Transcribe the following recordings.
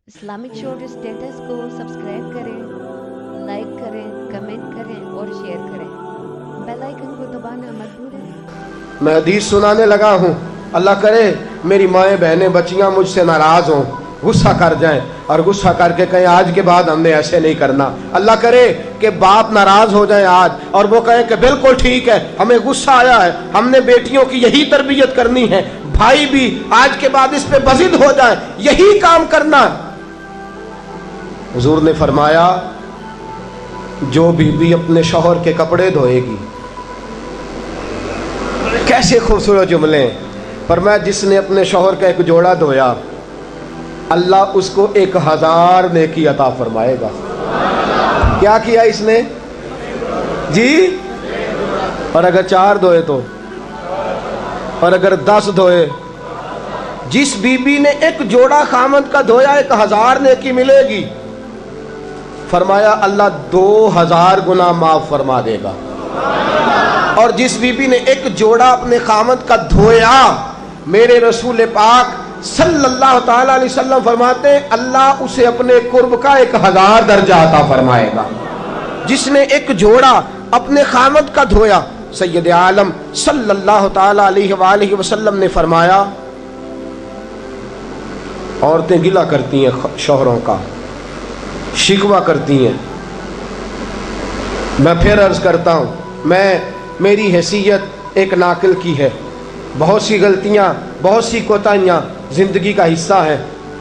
Islamic short status کو subscribe کریں، like کریں، کمنٹ کریں اور شیئر کریں۔ بیل آئیکن کو دبانا مت بھولیں۔ میں حدیث سنانے لگا ہوں، اللہ کرے میری مائیں بہنیں بچیاں مجھ سے ناراض ہوں، غصہ کر جائیں اور غصہ کر کے کہیں آج کے بعد ہم نے ایسے نہیں کرنا۔ اللہ کرے کہ باپ ناراض ہو جائیں آج اور وہ کہیں کہ بالکل ٹھیک ہے، ہمیں غصہ آیا ہے، ہم نے بیٹیوں کی یہی تربیت کرنی ہے، بھائی بھی آج کے بعد اس پہ بضد ہو جائیں، یہی کام کرنا ہے۔ حضور نے فرمایا جو بیوی اپنے شوہر کے کپڑے دھوئے گی، کیسے خوبصورت جملے ہیں، فرمایا جس نے اپنے شوہر کا ایک جوڑا دھویا اللہ اس کو 1000 نیکی عطا فرمائے گا۔ کیا کیا اس نے جی؟ اور اگر 4 دھوئے تو، اور اگر 10 دھوئے، جس بی بی نے ایک جوڑا خامد کا دھویا 1000 نیکی ملے گی۔ فرمایا اللہ 2000 گنا معاف فرما دے گا۔ اور جس بی بی نے ایک جوڑا اپنے خامد کا دھویا، میرے رسول پاک صلی اللہ تعالی علیہ وسلم فرماتے ہیں اللہ اسے اپنے قرب کا 1000 درجہ عطا فرمائے گا۔ جس نے ایک جوڑا اپنے خامد کا دھویا، سید عالم صلی اللہ تعالی علیہ وآلہ وسلم نے فرمایا عورتیں گلہ کرتی ہیں شوہروں کا، شکوہ کرتی ہیں۔ میں پھر عرض کرتا ہوں، میری حیثیت ایک ناقل کی ہے، بہت سی غلطیاں، بہت سی کوتاہیاں زندگی کا حصہ ہیں،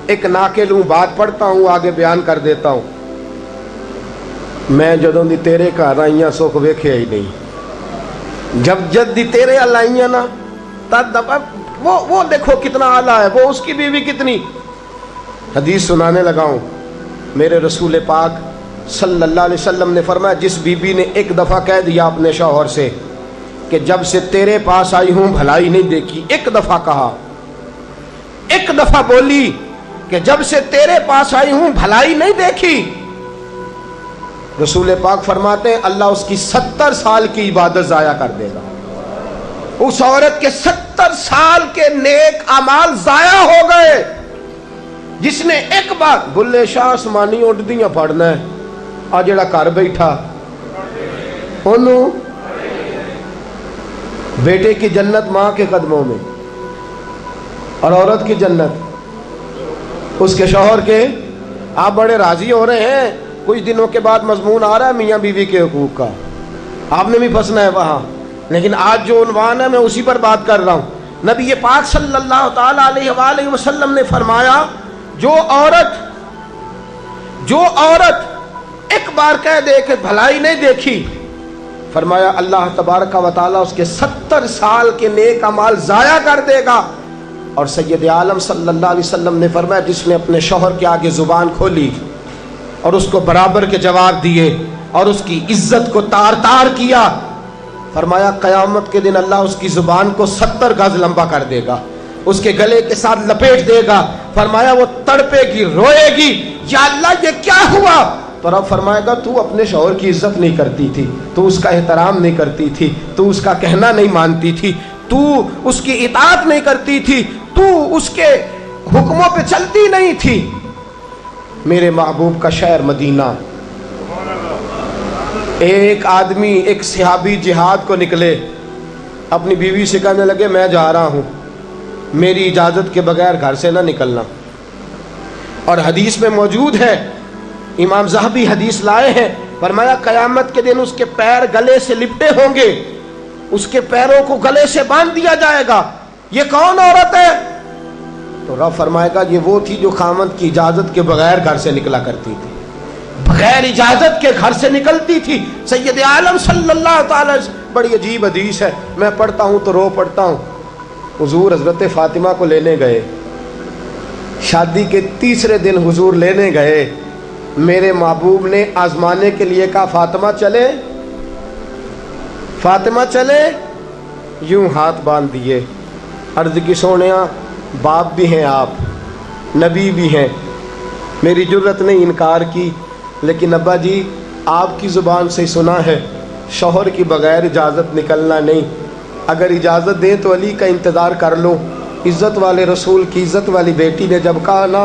ایک ناقل ہوں، بات پڑھتا ہوں آگے بیان کر دیتا ہوں۔ میں جدوں دی تیرے گھر آئیاں سکھ ویکھیا ہی نہیں، جب جد دی تیرے ال آئیاں نا تد وہ دیکھو کتنا اعلیٰ ہے، وہ اس کی بیوی کتنی۔ حدیث سنانے لگا ہوں، میرے رسول پاک صلی اللہ علیہ وسلم نے فرمایا جس بی بی نے ایک دفعہ کہہ دیا اپنے شوہر سے کہ جب سے تیرے پاس آئی ہوں بھلائی نہیں دیکھی، ایک دفعہ کہا، ایک دفعہ بولی کہ جب سے تیرے پاس آئی ہوں بھلائی نہیں دیکھی، رسول پاک فرماتے ہیں اللہ اس کی 70 سال کی عبادت ضائع کر دے گا۔ اس عورت کے 70 سال کے نیک اعمال ضائع ہو گئے، جس نے ایک بار بلے شاہ آسمانی اڈدیاں پڑھنا ہے، آ جڑا گھر بیٹھا انہوں بیٹے کی جنت ماں کے قدموں میں، اور عورت کی جنت اس کے شوہر کے۔ آپ بڑے راضی ہو رہے ہیں، کچھ دنوں کے بعد مضمون آ رہا ہے میاں بیوی کے حقوق کا، آپ نے بھی پھنسنا ہے وہاں، لیکن آج جو عنوان ہے میں اسی پر بات کر رہا ہوں۔ نبی پاک صلی اللہ تعالی علیہ وآلہ وسلم نے فرمایا جو عورت ایک بار کہہ دے کہ بھلائی نہیں دیکھی، فرمایا اللہ تبارک و تعالی اس کے 70 سال کے نیک اعمال ضائع کر دے گا۔ اور سید عالم صلی اللہ علیہ وسلم نے فرمایا جس نے اپنے شوہر کے آگے زبان کھولی اور اس کو برابر کے جواب دیے اور اس کی عزت کو تار تار کیا، فرمایا قیامت کے دن اللہ اس کی زبان کو 70 گز لمبا کر دے گا، اس کے گلے کے ساتھ لپیٹ دے گا، فرمایا وہ تڑپے گی، روئے گی، یا اللہ یہ کیا ہوا؟ تو رب فرمائے گا تو اپنے شوہر کی عزت نہیں کرتی تھی، تو اس کا احترام نہیں کرتی تھی، تو اس کا کہنا نہیں مانتی تھی، تو اس کی اطاعت نہیں کرتی تھی، تو اس کے حکموں پہ چلتی نہیں تھی۔ میرے محبوب کا شہر مدینہ، ایک آدمی، ایک صحابی جہاد کو نکلے، اپنی بیوی سے کہنے لگے میں جا رہا ہوں، میری اجازت کے بغیر گھر سے نہ نکلنا۔ اور حدیث میں موجود ہے، امام ذہبی حدیث لائے ہیں، فرمایا قیامت کے دن اس کے پیر گلے سے لپٹے ہوں گے، اس کے پیروں کو گلے سے باندھ دیا جائے گا، یہ کون عورت ہے؟ تو رب فرمائے گا یہ وہ تھی جو خامد کی اجازت کے بغیر گھر سے نکلا کرتی تھی، بغیر اجازت کے گھر سے نکلتی تھی۔ سید عالم صلی اللہ تعالی، بڑی عجیب حدیث ہے، میں پڑھتا ہوں تو رو پڑھتا ہوں۔ حضور حضرت فاطمہ کو لینے گئے، شادی کے 3 دن حضور لینے گئے، میرے محبوب نے آزمانے کے لیے کہا فاطمہ چلے، فاطمہ چلے، یوں ہاتھ باندھ دیے، عرض کی سونیا باپ بھی ہیں آپ، نبی بھی ہیں، میری جرت نہیں انکار کی، لیکن ابا جی آپ کی زبان سے سنا ہے شوہر کی بغیر اجازت نکلنا نہیں، اگر اجازت دیں تو علی کا انتظار کر لو۔ عزت والے رسول کی عزت والی بیٹی نے جب کہا نا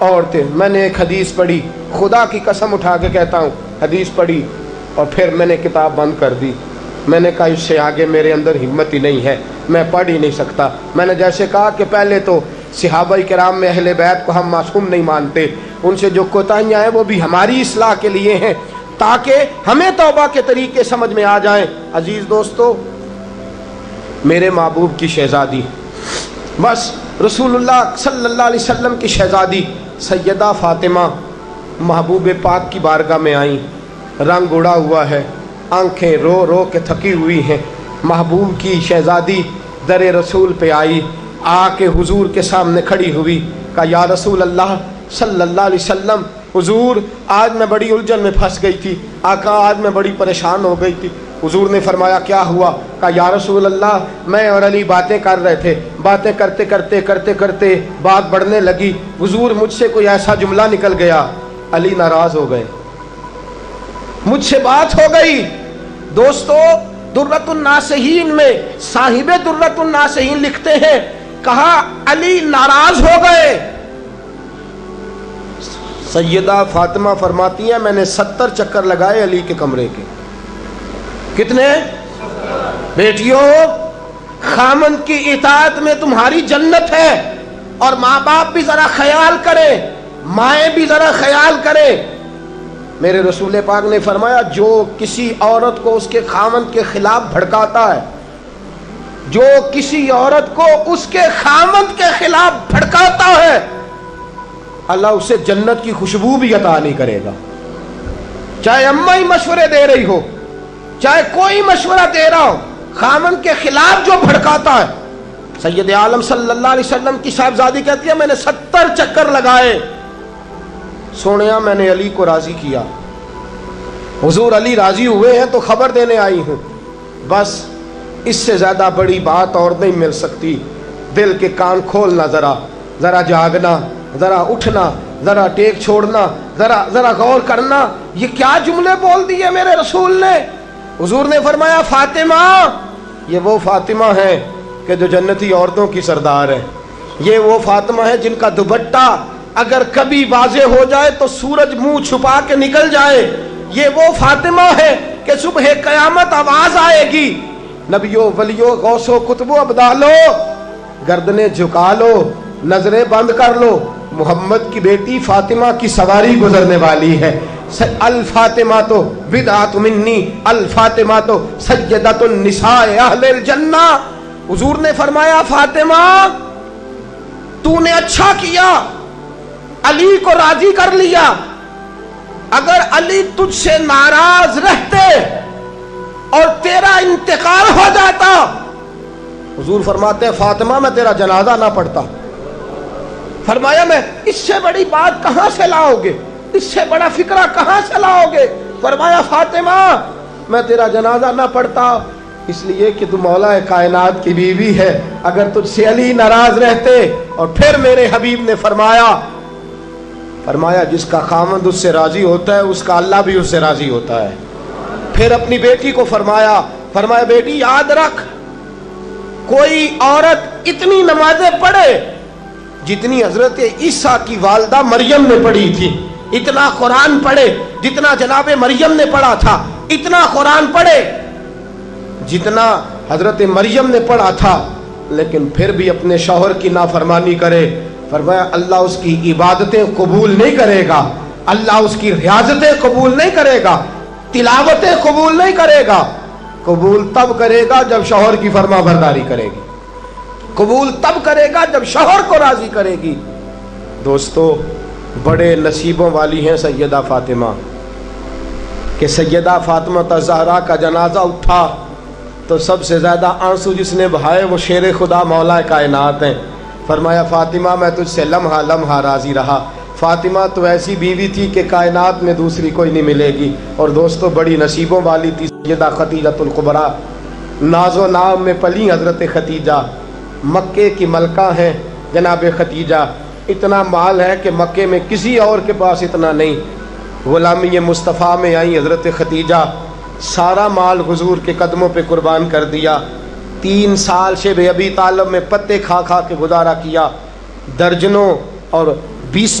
عورتیں. میں نے ایک حدیث پڑھی, خدا کی قسم اٹھا کے کہتا ہوں, حدیث پڑھی اور پھر میں نے کتاب بند کر دی. میں نے کہا اس سے آگے میرے اندر ہمت ہی نہیں ہے, میں پڑھ ہی نہیں سکتا. میں نے جیسے کہا کہ پہلے تو صحابہ کرام میں اہل بیت کو ہم معصوم نہیں مانتے, ان سے جو کوتاہیاں ہیں وہ بھی ہماری اصلاح کے لیے ہیں تاکہ ہمیں توبہ کے طریقے سمجھ میں آ جائیں. عزیز دوستو, میرے محبوب کی شہزادی, بس رسول اللہ صلی اللہ علیہ وسلم کی شہزادی سیدہ فاطمہ محبوب پاک کی بارگاہ میں آئیں. رنگ اڑا ہوا ہے, آنکھیں رو رو کے تھکی ہوئی ہیں. محبوب کی شہزادی در رسول پہ آئی, آ کے حضور کے سامنے کھڑی ہوئی. کہا یا رسول اللہ صلی اللہ علیہ وسلم, حضور آج میں بڑی الجھن میں پھنس گئی تھی, آقا آج میں بڑی پریشان ہو گئی تھی. حضور نے فرمایا کیا ہوا؟ کہا یا رسول اللہ میں اور علی باتیں کر رہے تھے, باتیں کرتے کرتے کرتے کرتے بات بڑھنے لگی. حضور مجھ سے کوئی ایسا جملہ نکل گیا, علی ناراض ہو گئے, مجھ سے بات ہو گئی. دوستو درۃ الناصحین میں صاحب درۃ الناصحین لکھتے ہیں, کہا علی ناراض ہو گئے. سیدہ فاطمہ فرماتی ہیں میں نے 70 چکر لگائے علی کے کمرے کے. کتنے؟ بیٹیوں, خامند کی اطاعت میں تمہاری جنت ہے. اور ماں باپ بھی ذرا خیال کریں, مائیں بھی ذرا خیال کریں. میرے رسول پاک نے فرمایا جو کسی عورت کو اس کے خامند کے خلاف بھڑکاتا ہے, جو کسی عورت کو اس کے خامند کے خلاف بھڑکاتا ہے, اللہ اسے جنت کی خوشبو بھی عطا نہیں کرے گا. چاہے اماں ہی مشورے دے رہی ہو, چاہے کوئی مشورہ دے رہا ہو, خامند کے خلاف جو بھڑکاتا ہے. سید عالم صلی اللہ علیہ وسلم کی صاحبزادی کہتی ہے میں نے 70 چکر لگائے, سونیا میں نے علی کو راضی کیا. حضور علی راضی ہوئے ہیں تو خبر دینے آئی ہوں. بس اس سے زیادہ بڑی بات اور نہیں مل سکتی. دل کے کان کھولنا, ذرا جاگنا, ذرا اٹھنا, ذرا ٹیک چھوڑنا, ذرا غور کرنا. یہ کیا جملے بول دیے میرے رسول نے. حضور نے فرمایا فاطمہ, یہ وہ فاطمہ ہے کہ جو جنتی عورتوں کی سردار ہے. یہ وہ فاطمہ ہے جن کا دوپٹہ اگر کبھی واضح ہو جائے تو سورج منہ چھپا کے نکل جائے. یہ وہ فاطمہ ہے کہ صبح قیامت آواز آئے گی, نبیوں ولیوں غوثوں کتبوں ابدالو گردنیں جھکا لو, نظریں بند کر لو, محمد کی بیٹی فاطمہ کی سواری گزرنے والی ہے. الفاطمہ تو بدعت منی, الفاطمہ تو سیدۃ النساء اہل الجنہ. حضور نے فرمایا فاطمہ تو نے اچھا کیا, علی کو راضی کر لیا. اگر علی تجھ سے ناراض رہتے اور تیرا انتقال ہو جاتا, حضور فرماتے ہیں فاطمہ میں تیرا جنازہ نہ پڑھتا. فرمایا میں اس سے بڑی بات کہاں سے لاؤ گے, اس سے بڑا فکرہ کہاں سے لاؤ گے. فرمایا فاطمہ میں تیرا جنازہ نہ پڑھتا اس لیے کہ تو مولا کائنات کی بیوی ہے. اگر تجھ سے علی ناراض رہتے. اور پھر میرے حبیب نے فرمایا جس کا خامند اس سے راضی ہوتا ہے اس کا اللہ بھی اس سے راضی ہوتا ہے. پھر اپنی بیٹی کو فرمایا بیٹی یاد رکھ, کوئی عورت اتنی نمازیں پڑھے جتنی حضرت عیسیٰ کی والدہ مریم نے پڑھی تھی, اتنا قرآن پڑھے جتنا جناب مریم نے پڑھا تھا, اتنا قرآن پڑھے جتنا حضرت مریم نے پڑھا تھا, لیکن پھر بھی اپنے شوہر کی نافرمانی کرے. فرمایا اللہ اس کی عبادتیں قبول نہیں کرے گا, اللہ اس کی ریاضتیں قبول نہیں کرے گا, تلاوتیں قبول نہیں کرے گا. قبول تب کرے گا جب شوہر کی فرما برداری کرے گی, قبول تب کرے گا جب شوہر کو راضی کرے گی. دوستو بڑے نصیبوں والی ہیں سیدہ فاطمہ کہ سیدہ فاطمہ الزہرا کا جنازہ اٹھا تو سب سے زیادہ آنسو جس نے بہائے وہ شیر خدا مولا کائنات ہیں. فرمایا فاطمہ میں تجھ سے لمحہ لمحہ راضی رہا. فاطمہ تو ایسی بیوی تھی کہ کائنات میں دوسری کوئی نہیں ملے گی. اور دوستو بڑی نصیبوں والی تھی سیدہ خدیجہ الکبریٰ. ناز و نام میں پلی حضرت خدیجہ, مکے کی ملکہ ہیں جناب خدیجہ. اتنا مال ہے کہ مکے میں کسی اور کے پاس اتنا نہیں. غلامی مصطفیٰ میں آئی حضرت خدیجہ, سارا مال حضور کے قدموں پہ قربان کر دیا. 3 سال شیب ابی طالب میں پتے کھا کھا کے گزارا کیا. درجنوں اور 20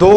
2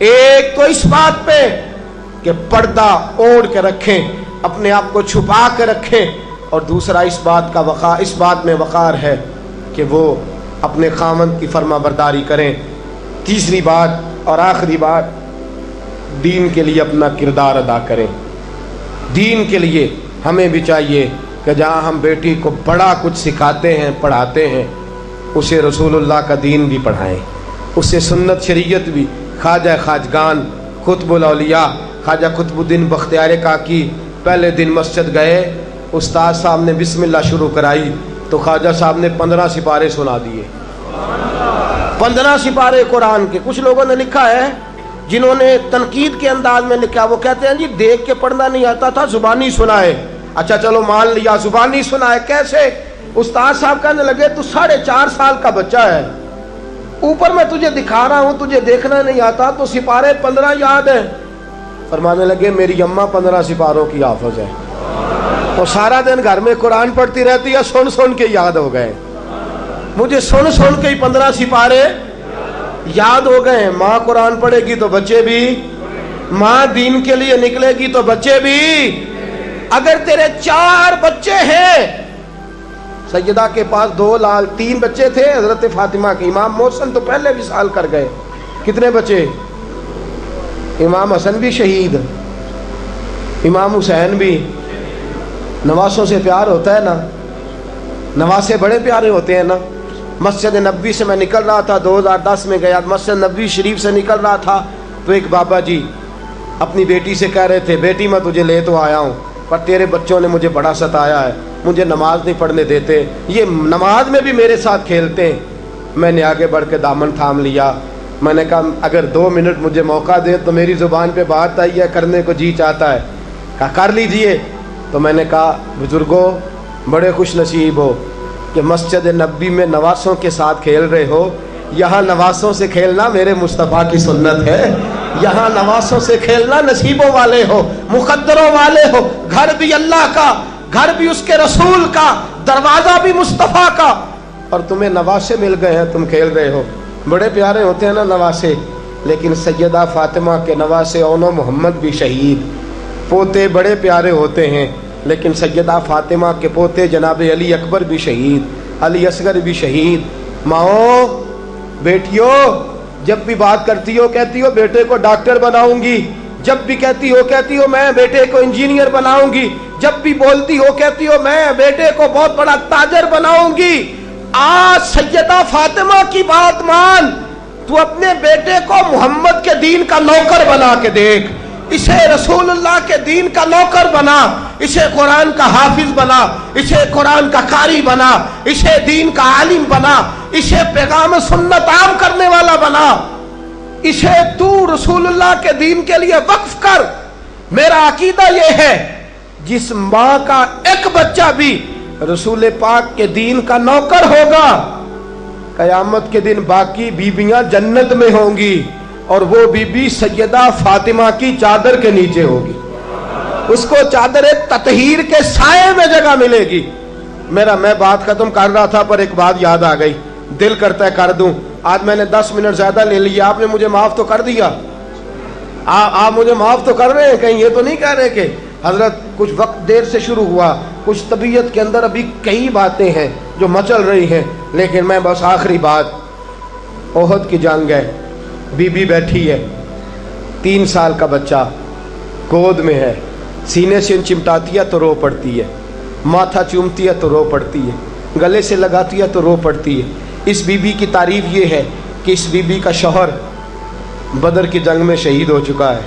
ایک تو اس بات پہ کہ پردہ اوڑھ کے رکھیں، اپنے آپ کو چھپا کے رکھیں، اور دوسرا اس بات میں وقار ہے کہ وہ اپنے خاوند کی فرما برداری کریں۔ تیسری بات اور آخری بات، دین کے لیے اپنا کردار ادا کریں۔ دین کے لیے ہمیں بھی چاہیے کہ جہاں ہم بیٹی کو بڑا کچھ سکھاتے ہیں، پڑھاتے ہیں، اسے رسول اللہ کا دین بھی پڑھائیں، اسے سنت شریعت بھی۔ خواجہ خواجگان قطب الاولیاء خواجہ قطب الدین بختیار کاکی پہلے دن مسجد گئے، استاد صاحب نے بسم اللہ شروع کرائی تو خواجہ صاحب نے 15 سپارے سنا دیے، 15 سپارے قرآن کے۔ کچھ لوگوں نے لکھا ہے، جنہوں نے تنقید کے انداز میں لکھا، وہ کہتے ہیں جی دیکھ کے پڑھنا نہیں آتا تھا، زبانی سنائے۔ اچھا چلو مان لیا، زبانی سنائے کیسے؟ استاد صاحب کہنے لگے تو 4.5 سال کا بچہ ہے، اوپر میں تجھے دکھا رہا ہوں، تجھے دیکھنا نہیں آتا تو سپارے 15 یاد ہیں۔ فرمانے لگے میری اماں 15 سپاروں کی حافظ ہے، وہ سارا دن گھر میں قرآن پڑھتی رہتی ہے، سن سن کے یاد ہو گئے، مجھے سن سن کے ہی 15 سپارے یاد ہو گئے۔ ماں قرآن پڑھے گی تو بچے بھی، ماں دین کے لیے نکلے گی تو بچے بھی۔ اگر تیرے 4 بچے ہیں، سیدہ کے پاس 3 بچے تھے حضرت فاطمہ کے، امام محسن تو پہلے وصال کر گئے، کتنے بچے؟ امام حسن بھی شہید، امام حسین بھی۔ نواسوں سے پیار ہوتا ہے نا، نواسے بڑے پیارے ہوتے ہیں نا۔ مسجد نبوی سے میں نکل رہا تھا، 2010 میں گیا، مسجد نبوی شریف سے نکل رہا تھا تو ایک بابا جی اپنی بیٹی سے کہہ رہے تھے، بیٹی میں تجھے لے تو آیا ہوں پر تیرے بچوں نے مجھے بڑا ستایا ہے، مجھے نماز نہیں پڑھنے دیتے، یہ نماز میں بھی میرے ساتھ کھیلتے ہیں۔ میں نے آگے بڑھ کے دامن تھام لیا، میں نے کہا اگر 2 منٹ مجھے موقع دے تو میری زبان پہ بات آئی ہے، کرنے کو جی چاہتا ہے، کہا کر لیجئے۔ تو میں نے کہا بزرگوں بڑے خوش نصیب ہو کہ مسجد نبوی میں نواسوں کے ساتھ کھیل رہے ہو، یہاں نواسوں سے کھیلنا میرے مصطفیٰ کی سنت ہے، یہاں نواسوں سے کھیلنا نصیبوں والے ہو، مقدروں والے ہو، گھر بھی اللہ کا، گھر بھی اس کے رسول کا، دروازہ بھی مصطفیٰ کا، اور تمہیں نواسے مل گئے ہیں، تم کھیل رہے ہو۔ بڑے پیارے ہوتے ہیں نا نواسے، لیکن سیدہ فاطمہ کے نواسے اونو محمد بھی شہید، پوتے بڑے پیارے ہوتے ہیں، لیکن سیدہ فاطمہ کے پوتے جناب علی اکبر بھی شہید، علی اصغر بھی شہید۔ ماؤں بیٹیوں، جب بھی بات کرتی ہو کہتی ہو بیٹے کو ڈاکٹر بناؤں گی، جب بھی کہتی ہو میں بیٹے کو انجینئر بناؤں گی، جب بھی بولتی ہو کہتی ہو میں بیٹے کو بہت بڑا تاجر بناؤں گی۔ آج سیدہ فاطمہ کی بات مان، تو اپنے بیٹے کو محمد کے دین کا نوکر بنا کے دیکھ، اسے رسول اللہ کے دین کا نوکر بنا، اسے قرآن کا حافظ بنا، اسے قرآن کا قاری بنا، اسے دین کا عالم بنا، اسے پیغام سنت عام کرنے والا بنا، اسے تو رسول اللہ کے دین کے لیے وقف کر۔ میرا عقیدہ یہ ہے جس ماں کا ایک بچہ بھی رسول پاک کے دین کا نوکر ہوگا، قیامت کے دن باقی بیویاں جنت میں ہوں گی، اور وہ بی بی سیدہ فاطمہ کی چادر کے نیچے ہوگی، اس کو چادر تطہیر کے سائے میں جگہ ملے گی۔ میں بات ختم کر رہا تھا پر ایک بات یاد آ گئی، دل کرتا ہے کر دوں۔ آج میں نے 10 منٹ زیادہ لے لیا، آپ نے مجھے معاف تو کر دیا، آپ مجھے معاف تو کر رہے ہیں، کہیں یہ تو نہیں کہہ رہے کہ حضرت کچھ وقت دیر سے شروع ہوا، کچھ طبیعت کے اندر ابھی کئی باتیں ہیں جو مچل رہی ہیں، لیکن میں بس آخری بات، احد کی جنگ ہے، بی بی بیٹھی ہے، 3 سال کا بچہ گود میں ہے، سینے سے چمٹاتی ہے تو رو پڑتی ہے، ماتھا چومتی ہے تو رو پڑتی ہے، گلے سے لگاتی ہے تو رو پڑتی ہے۔ اس بی بی کی تعریف یہ ہے کہ اس بی بی کا شوہر بدر کی جنگ میں شہید ہو چکا ہے،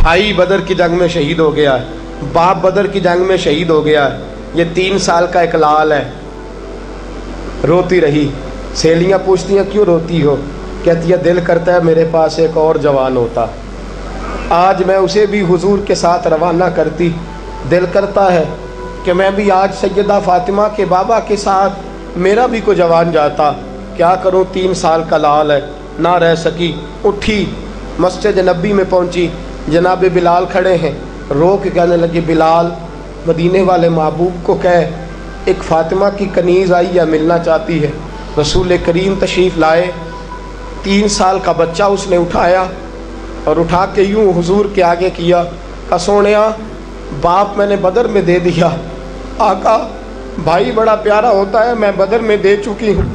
بھائی بدر کی جنگ میں شہید ہو گیا ہے، باپ بدر کی جنگ میں شہید ہو گیا ہے، یہ 3 سال کا ایک لال ہے۔ روتی رہی، سہیلیاں پوچھتی ہیں کیوں روتی ہو؟ کہتی ہے دل کرتا ہے میرے پاس ایک اور جوان ہوتا، آج میں اسے بھی حضور کے ساتھ روانہ کرتی، دل کرتا ہے کہ میں بھی آج سیدہ فاطمہ کے بابا کے ساتھ میرا بھی کوئی جوان جاتا، کیا کروں 3 سال کا لال ہے، نہ رہ سکی، اٹھی مسجد نبی میں پہنچی، جناب بلال کھڑے ہیں، رو کے کہنے لگے بلال مدینے والے محبوب کو کہے ایک فاطمہ کی کنیز آئی ہے ملنا چاہتی ہے۔ رسول کریم تشریف لائے، 3 سال کا بچہ اس نے اٹھایا، اور اٹھا کے یوں حضور کے آگے کیا کہ سونیا باپ میں نے بدر میں دے دیا، آقا بھائی بڑا پیارا ہوتا ہے، میں بدر میں دے چکی ہوں۔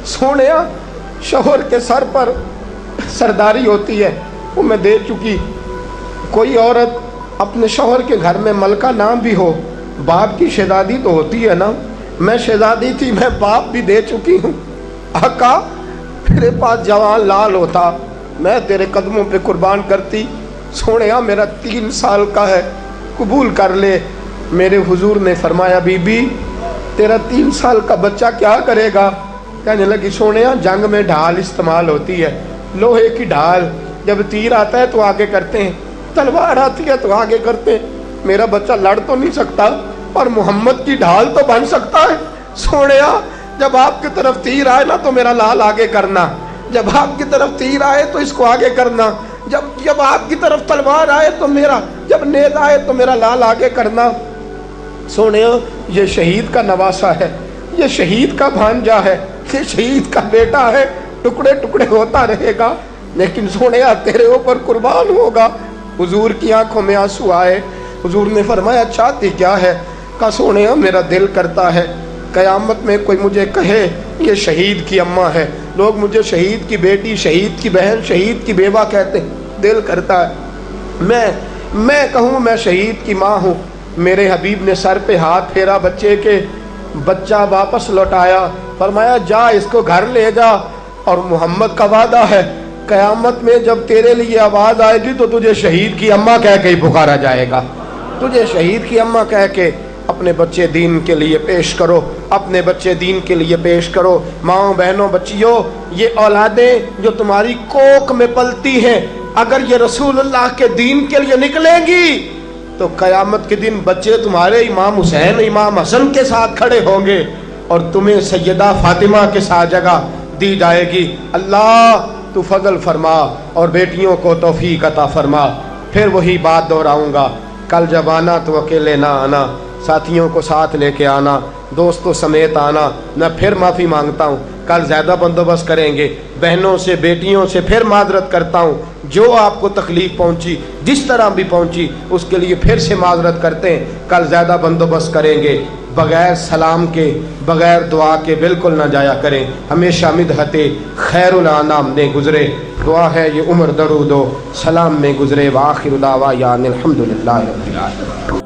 سونیا شوہر کے سر پر سرداری ہوتی ہے، وہ میں دے چکی۔ کوئی عورت اپنے شوہر کے گھر میں ملکہ نام بھی ہو، باپ کی شہزادی تو ہوتی ہے نا، میں شہزادی تھی، میں باپ بھی دے چکی ہوں۔ آقا میرے پاس جوان لال ہوتا، میں تیرے قدموں پہ قربان کرتی۔ سونیا میرا 3 سال کا ہے، قبول کر لے۔ میرے حضور نے فرمایا بی بی تیرا 3 سال کا بچہ کیا کرے گا؟ کہنے لگی سونیا جنگ میں ڈھال استعمال ہوتی ہے، لوہے کی ڈھال، جب تیر آتا ہے تو آگے کرتے ہیں، تلوار آتی ہے تو آگے کرتے ہیں، میرا بچہ لڑ تو نہیں سکتا اور محمد کی ڈھال تو بن سکتا ہے۔ سونیا جب آپ کی طرف تیر آئے نا تو میرا لال آگے کرنا، جب آپ کی طرف تیر آئے تو اس کو آگے کرنا، جب آپ کی طرف تلوار آئے تو میرا، جب نیز آئے تو میرا لال آگے کرنا۔ سونیا یہ شہید کا نواسا ہے، یہ شہید کا بھانجا ہے، یہ شہید کا بیٹا ہے، ٹکڑے ٹکڑے ہوتا رہے گا لیکن سونیا تیرے اوپر قربان ہوگا۔ حضور کی آنکھوں میں آنسو آئے۔ حضور نے فرمایا چاہتی کیا ہے؟ کہا سونیا میرا دل کرتا ہے قیامت میں کوئی مجھے کہے یہ شہید کی اماں ہے، لوگ مجھے شہید کی بیٹی، شہید کی بہن، شہید کی بیوہ کہتے ہیں، دل کرتا ہے میں کہوں میں شہید کی ماں ہوں۔ میرے حبیب نے سر پہ ہاتھ پھیرا بچے کے، بچہ واپس لوٹایا، فرمایا جا اس کو گھر لے جا، اور محمد کا وعدہ ہے قیامت میں جب تیرے لیے آواز آئے گی تو تجھے شہید کی اماں کہہ کے ہی پکارا جائے گا، تجھے شہید کی اماں کہہ کے۔ اپنے بچے دین کے لیے پیش کرو، اپنے بچے دین کے لیے پیش کرو۔ ماں بہنوں بچیوں، یہ اولادیں جو تمہاری کوکھ میں پلتی ہیں اگر یہ رسول اللہ کے دین کے لیے نکلیں گی تو قیامت کے دن بچے تمہارے امام حسین امام حسن کے ساتھ کھڑے ہوں گے اور تمہیں سیدہ فاطمہ کے ساتھ جگہ دی جائے گی۔ اللہ تو فضل فرما اور بیٹیوں کو توفیق عطا فرما۔ پھر وہی بات دہراؤں گا، کل جب آنا تو اکیلے نہ آنا، ساتھیوں کو ساتھ لے کے آنا، دوستوں سمیت آنا۔ میں پھر معافی مانگتا ہوں، کل زیادہ بندوبست کریں گے، بہنوں سے بیٹیوں سے پھر معذرت کرتا ہوں، جو آپ کو تکلیف پہنچی جس طرح بھی پہنچی اس کے لیے پھر سے معذرت کرتے ہیں، کل زیادہ بندوبست کریں گے۔ بغیر سلام کے بغیر دعا کے بالکل نہ جایا کریں، ہمیشہ مدحت خیر الانام نے گزرے۔ دعا ہے یہ عمر درود و سلام میں گزرے۔ وآخر دعوانا الحمدللہ رب العالمین۔